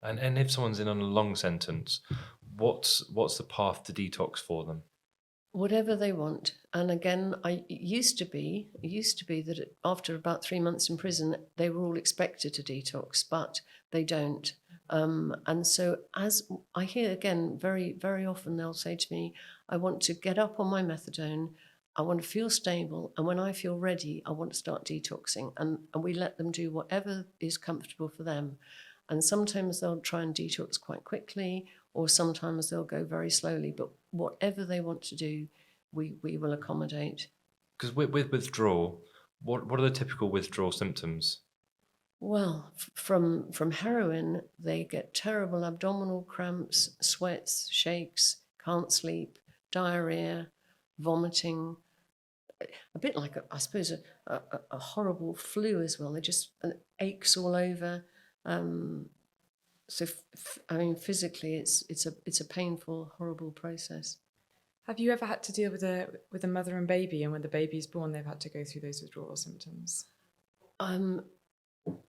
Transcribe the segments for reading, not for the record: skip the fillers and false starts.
And if someone's in on a long sentence, what's the path to detox for them? Whatever they want. And again, it used to be that after about 3 months in prison, they were all expected to detox, but they don't. And so, as I hear again, very, very often they'll say to me, I want to get up on my methadone, I want to feel stable, and when I feel ready, I want to start detoxing. And we let them do whatever is comfortable for them. And sometimes they'll try and detox quite quickly, or sometimes they'll go very slowly. But whatever they want to do, we will accommodate. Because with withdrawal, what are the typical withdrawal symptoms? Well, from heroin, they get terrible abdominal cramps, sweats, shakes, can't sleep, diarrhea, vomiting, a bit like, I suppose, a horrible flu as well. They just aches all over. So, I mean, physically, it's a painful, horrible process. Have you ever had to deal with a mother and baby, and when the baby's born, they've had to go through those withdrawal symptoms?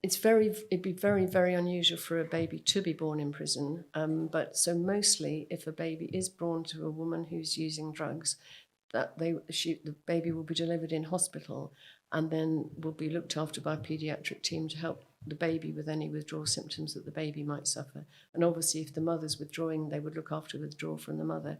It'd be very, very unusual for a baby to be born in prison. But so mostly, if a baby is born to a woman who's using drugs, the baby will be delivered in hospital, and then will be looked after by a paediatric team to help the baby with any withdrawal symptoms that the baby might suffer. And obviously, if the mother's withdrawing, they would look after withdrawal from the mother.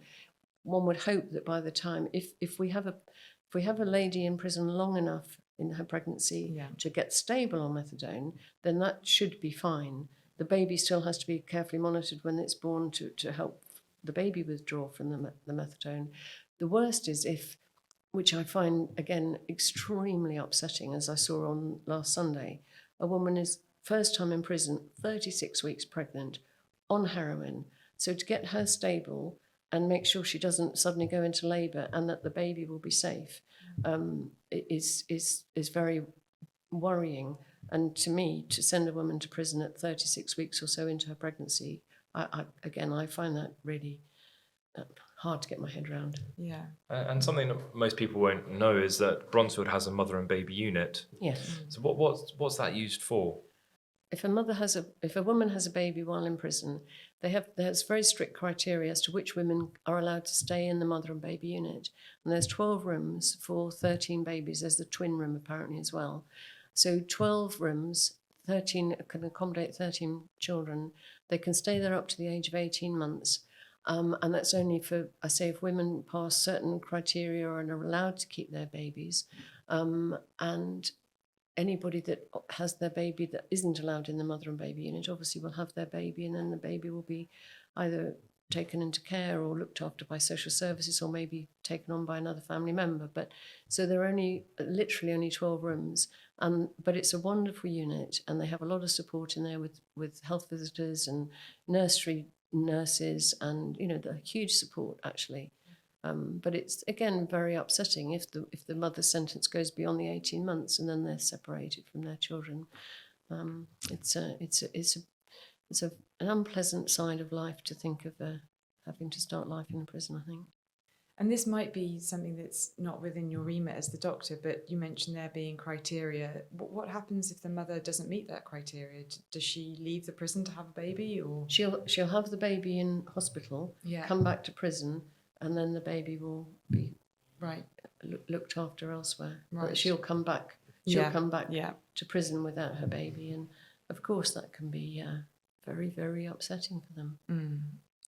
One would hope that by the time, if we have a lady in prison long enough in her pregnancy to get stable on methadone, then that should be fine. The baby still has to be carefully monitored when it's born to help the baby withdraw from the methadone. The worst is if, which I find, again, extremely upsetting, as I saw on last Sunday, a woman is first time in prison, 36 weeks pregnant, on heroin. So to get her stable and make sure she doesn't suddenly go into labour and that the baby will be safe is very worrying. And to me, to send a woman to prison at 36 weeks or so into her pregnancy, I find that really hard to get my head around. Yeah. And something that most people won't know is that Bronzefield has a mother and baby unit. Yes. So what's that used for? If a woman has a baby while in prison, there's very strict criteria as to which women are allowed to stay in the mother and baby unit. And there's 12 rooms for 13 babies. There's the twin room apparently as well. So 12 rooms, 13 can accommodate 13 children. They can stay there up to the age of 18 months. And that's only for, I say, if women pass certain criteria and are allowed to keep their babies. And anybody that has their baby that isn't allowed in the mother and baby unit obviously will have their baby, and then the baby will be either taken into care or looked after by social services, or maybe taken on by another family member. But so there are literally only 12 rooms, but it's a wonderful unit, and they have a lot of support in there with health visitors and nursery nurses, and the huge support actually. But it's, again, very upsetting if the mother's sentence goes beyond the 18 months and then they're separated from their children. It's an unpleasant side of life to think of having to start life in prison, I think. And this might be something that's not within your remit as the doctor, but you mentioned there being criteria. What happens if the mother doesn't meet that criteria? Does she leave the prison to have a baby, or she'll have the baby in hospital, come back to prison, and then the baby will be looked after elsewhere. Right. But she'll come back. To prison without her baby, and of course that can be very, very upsetting for them.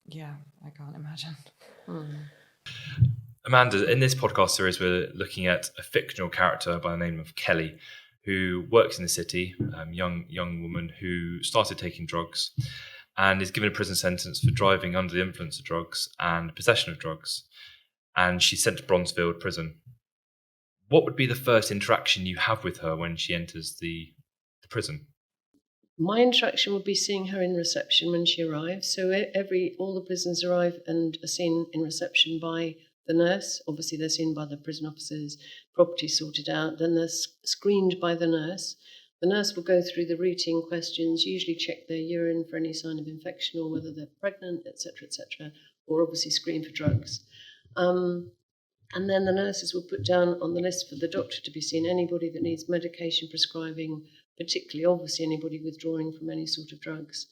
Yeah, I can't imagine. Amanda, in this podcast series, we're looking at a fictional character by the name of Kelly, who works in the city, young woman who started taking drugs and is given a prison sentence for driving under the influence of drugs and possession of drugs. And she's sent to Bronzefield prison. What would be the first interaction you have with her when she enters the prison? My interaction would be seeing her in reception when she arrives. So all the prisoners arrive and are seen in reception by the nurse. Obviously, they're seen by the prison officers, property sorted out. Then they're screened by the nurse. The nurse will go through the routine questions, usually check their urine for any sign of infection or whether they're pregnant, etc., or obviously screen for drugs. And then the nurses will put down on the list for the doctor to be seen anybody that needs medication prescribing, particularly, obviously, anybody withdrawing from any sort of drugs.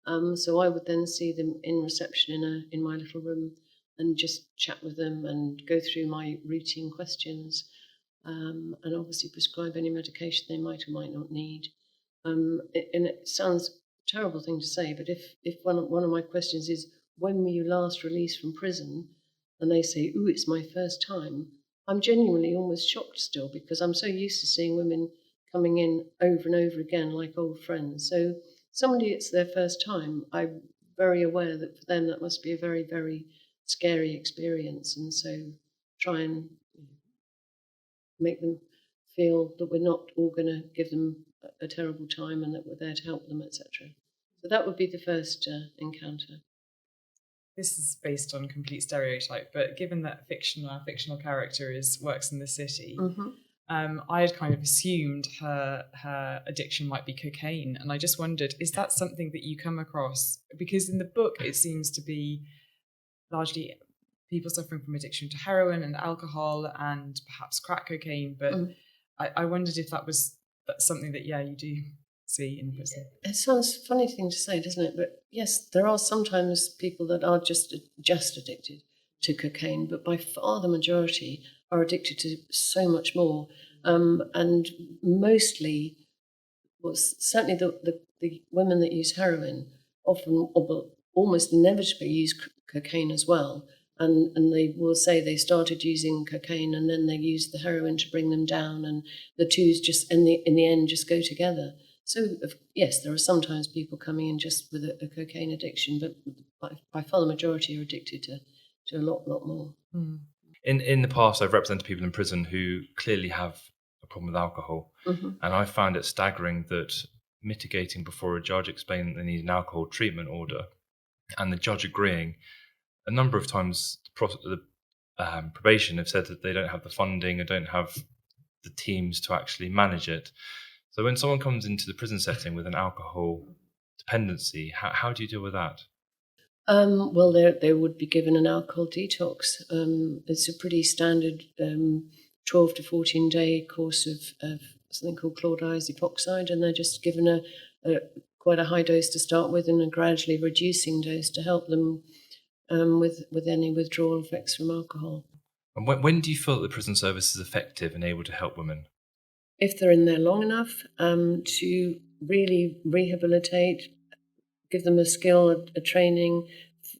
So I would then see them in reception in my little room and just chat with them and go through my routine questions, and obviously prescribe any medication they might or might not need. And it sounds a terrible thing to say, but if one of my questions is, when were you last released from prison? And they say, ooh, it's my first time. I'm genuinely almost shocked still, because I'm so used to seeing women coming in over and over again like old friends. So somebody it's their first time, I'm very aware that for them that must be a very, very scary experience. And so try and make them feel that we're not all going to give them a terrible time and that we're there to help them, etc. So that would be the first encounter. This is based on complete stereotype, but given that our fictional character works in the city, I had kind of assumed her addiction might be cocaine, and I just wondered, is that something that you come across? Because in the book it seems to be largely people suffering from addiction to heroin and alcohol and perhaps crack cocaine, but I wondered if that's something that you do see in prison. It sounds a funny thing to say, doesn't it? But yes, there are sometimes people that are just addicted to cocaine, but by far the majority are addicted to so much more. And mostly, well, certainly the women that use heroin often, or almost inevitably, use cocaine as well. And they will say they started using cocaine and then they used the heroin to bring them down, and the twos just in the end just go together. So yes, there are sometimes people coming in just with a cocaine addiction, but by far the majority are addicted to a lot more. In the past, I've represented people in prison who clearly have a problem with alcohol, and I found it staggering that mitigating before a judge explained that they need an alcohol treatment order, and the judge agreeing, a number of times the probation have said that they don't have the funding or don't have the teams to actually manage it. So when someone comes into the prison setting with an alcohol dependency, how do you deal with that? Well, they would be given an alcohol detox. It's a pretty standard 12 to 14-day course of something called chloride epoxide, and they're just given quite a high dose to start with and a gradually reducing dose to help them with any withdrawal effects from alcohol. And when do you feel that the prison service is effective and able to help women? If they're in there long enough to really rehabilitate, give them a skill, a training,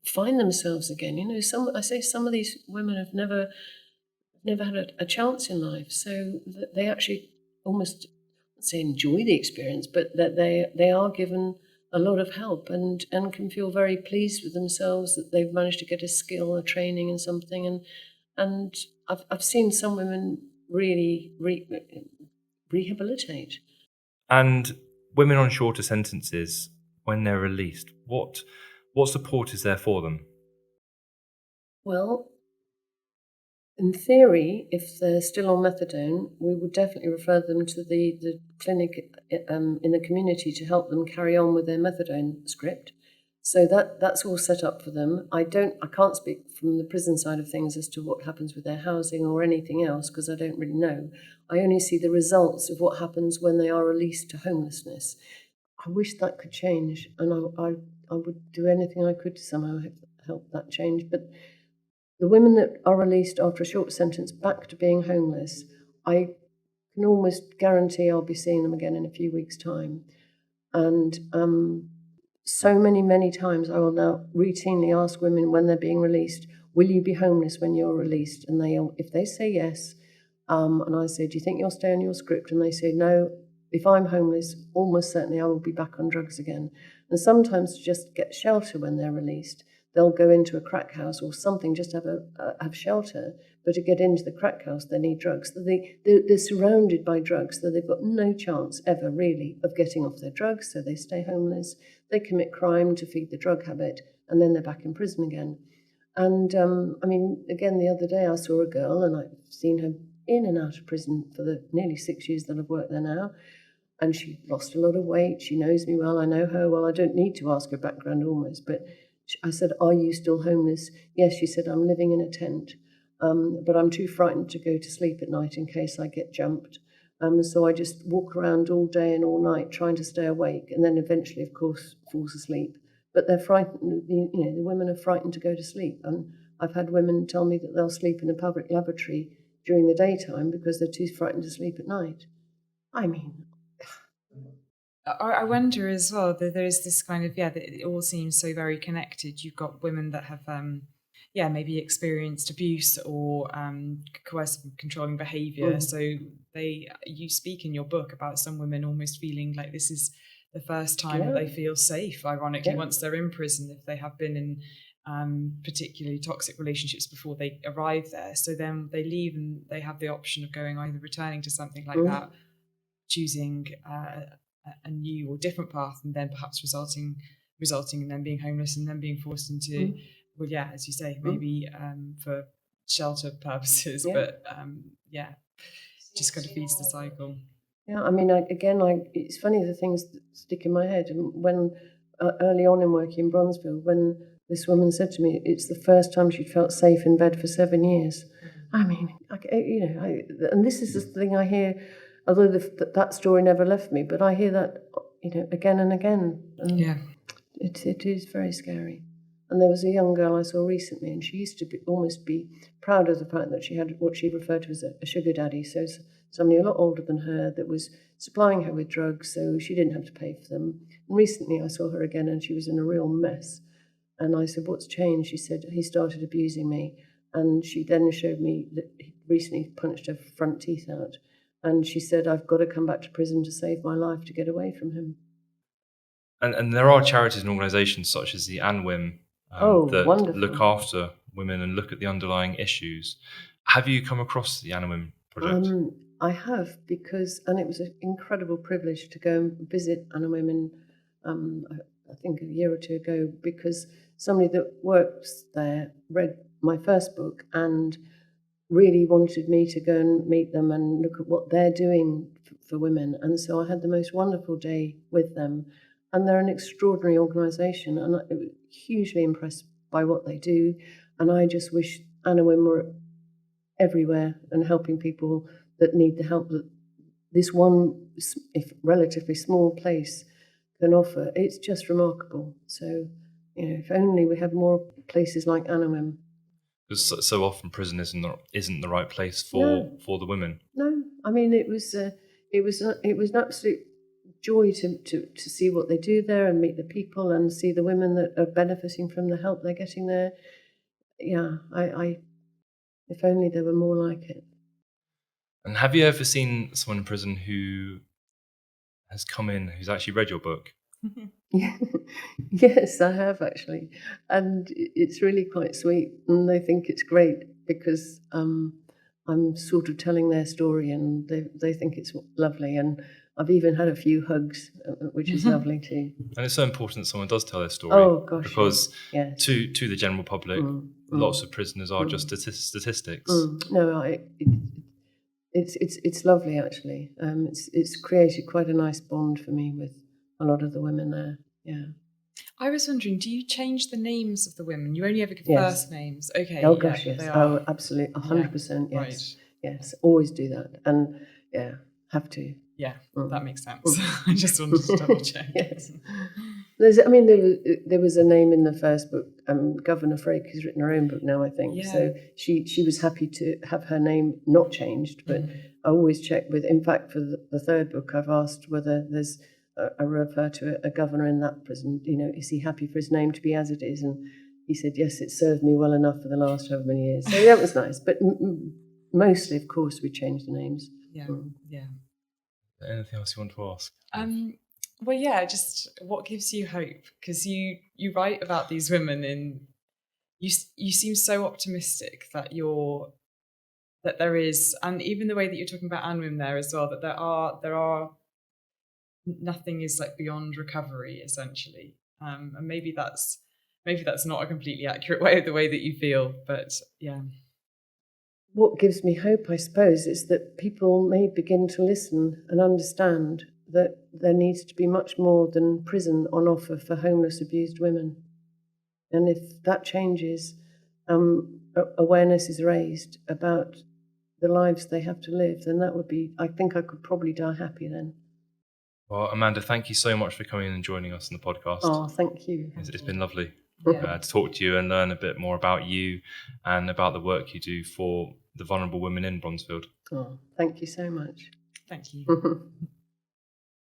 find themselves again. You know, some of these women have never had a chance in life, so that they actually almost, I'd say, enjoy the experience, but that they are given a lot of help and can feel very pleased with themselves that they've managed to get a skill, a training in something, and I've seen some women really rehabilitate. And women on shorter sentences, when they're released, what support is there for them? Well, in theory, if they're still on methadone, we would definitely refer them to the clinic in the community to help them carry on with their methadone script. So that's all set up for them. I can't speak from the prison side of things as to what happens with their housing or anything else, because I don't really know. I only see the results of what happens when they are released to homelessness. I wish that could change, and I would do anything I could to somehow help that change. But the women that are released after a short sentence back to being homeless, I can almost guarantee I'll be seeing them again in a few weeks' time. And so many times I will now routinely ask women when they're being released, will you be homeless when you're released? And if they say yes, and I say, do you think you'll stay on your script? And they say no. If I'm homeless, almost certainly I will be back on drugs again. And sometimes to just get shelter when they're released, they'll go into a crack house or something just to have shelter. But to get into the crack house, they need drugs. They're surrounded by drugs, so they've got no chance ever really of getting off their drugs. So they stay homeless. They commit crime to feed the drug habit, and then they're back in prison again. And I mean, again, the other day I saw a girl, and I've seen her in and out of prison for the nearly 6 years that I've worked there now. And she lost a lot of weight. She knows me well. I know her well. I don't need to ask her background almost. But I said, are you still homeless? Yes, she said, I'm living in a tent. But I'm too frightened to go to sleep at night in case I get jumped. So I just walk around all day and all night trying to stay awake, and then eventually, of course, falls asleep. but they're frightened. The women are frightened to go to sleep, and I've had women tell me that they'll sleep in a public lavatory during the daytime because they're too frightened to sleep at night. I mean, I wonder as well that there is this kind of, that it all seems so very connected. You've got women that have, maybe experienced abuse or coercive controlling behaviour. So you speak in your book about some women almost feeling like this is the first time that they feel safe, ironically, once they're in prison, if they have been in particularly toxic relationships before they arrive there. So then they leave and they have the option of going either returning to something like that, choosing a new or different path, and then perhaps resulting in them being homeless and then being forced into, as you say, maybe for shelter purposes, but just kind of feeds the cycle. Yeah, I mean, it's funny the things that stick in my head. And when early on in working in Bronzefield, when this woman said to me, it's the first time she'd felt safe in bed for 7 years. I mean, and this is the thing I hear. Although that story never left me, but I hear that, again and again. And it is very scary. And there was a young girl I saw recently, and she used to almost be proud of the fact that she had what she referred to as a sugar daddy. So somebody a lot older than her that was supplying her with drugs, so she didn't have to pay for them. And recently I saw her again, and she was in a real mess. And I said, "What's changed?" She said, "He started abusing me." And she then showed me that he recently punched her front teeth out. And she said, "I've got to come back to prison to save my life to get away from him." And there are charities and organisations such as the Anwym that wonderful. look after women and look at the underlying issues. Have you come across the Anwym project? I have, and it was an incredible privilege to go and visit Anwym I think a year or two ago, because somebody that works there read my first book and really wanted me to go and meet them and look at what they're doing for women. And so I had the most wonderful day with them. And they're an extraordinary organisation, and I was hugely impressed by what they do. And I just wish Anwym were everywhere and helping people that need the help that this one, if relatively small place can offer. It's just remarkable. So, if only we had more places like Anwym. Because so often prison isn't the right place for the women. No, I mean it was an absolute joy to see what they do there and meet the people and see the women that are benefiting from the help they're getting there. Yeah, I if only there were more like it. And have you ever seen someone in prison who has come in who's actually read your book? Yes, I have actually, and it's really quite sweet, and they think it's great because I'm sort of telling their story, and they think it's lovely, and I've even had a few hugs, which is lovely too. And it's so important that someone does tell their story. Oh gosh, because yes. to the general public, lots of prisoners are just statistics. No, it's lovely actually. It's created quite a nice bond for me with a lot of the women there. Yeah. I was wondering, do you change the names of the women? You only ever give first names. Okay. Oh gosh, yes. Oh, absolutely, 100%. Yes. Right. Yes. Always do that, and have to. Yeah, that makes sense. I just wanted to double check. Yes. There was a name in the first book. Governor Frake has written her own book now, I think. Yeah. So she was happy to have her name not changed, but I always check with. In fact, for the third book, I've asked whether there's a refer to a governor in that prison. Is he happy for his name to be as it is? And he said, yes, it served me well enough for the last however many years. So that was nice. But mostly, of course, we changed the names. Yeah, yeah. Anything else you want to ask? Well, yeah, just what gives you hope? Because you write about these women, and you seem so optimistic that there is, and even the way that you're talking about Anwym there as well, that there are nothing is like beyond recovery essentially, and maybe that's not a completely accurate way of the way that you feel, but yeah. What gives me hope, I suppose, is that people may begin to listen and understand that there needs to be much more than prison on offer for homeless, abused women. And if that changes, awareness is raised about the lives they have to live, then that would be, I think I could probably die happy then. Well, Amanda, thank you so much for coming in and joining us on the podcast. Oh, thank you. It's been lovely Yeah. to talk to you and learn a bit more about you and about the work you do for the vulnerable women in Bronzefield. Oh, thank you so much. Thank you.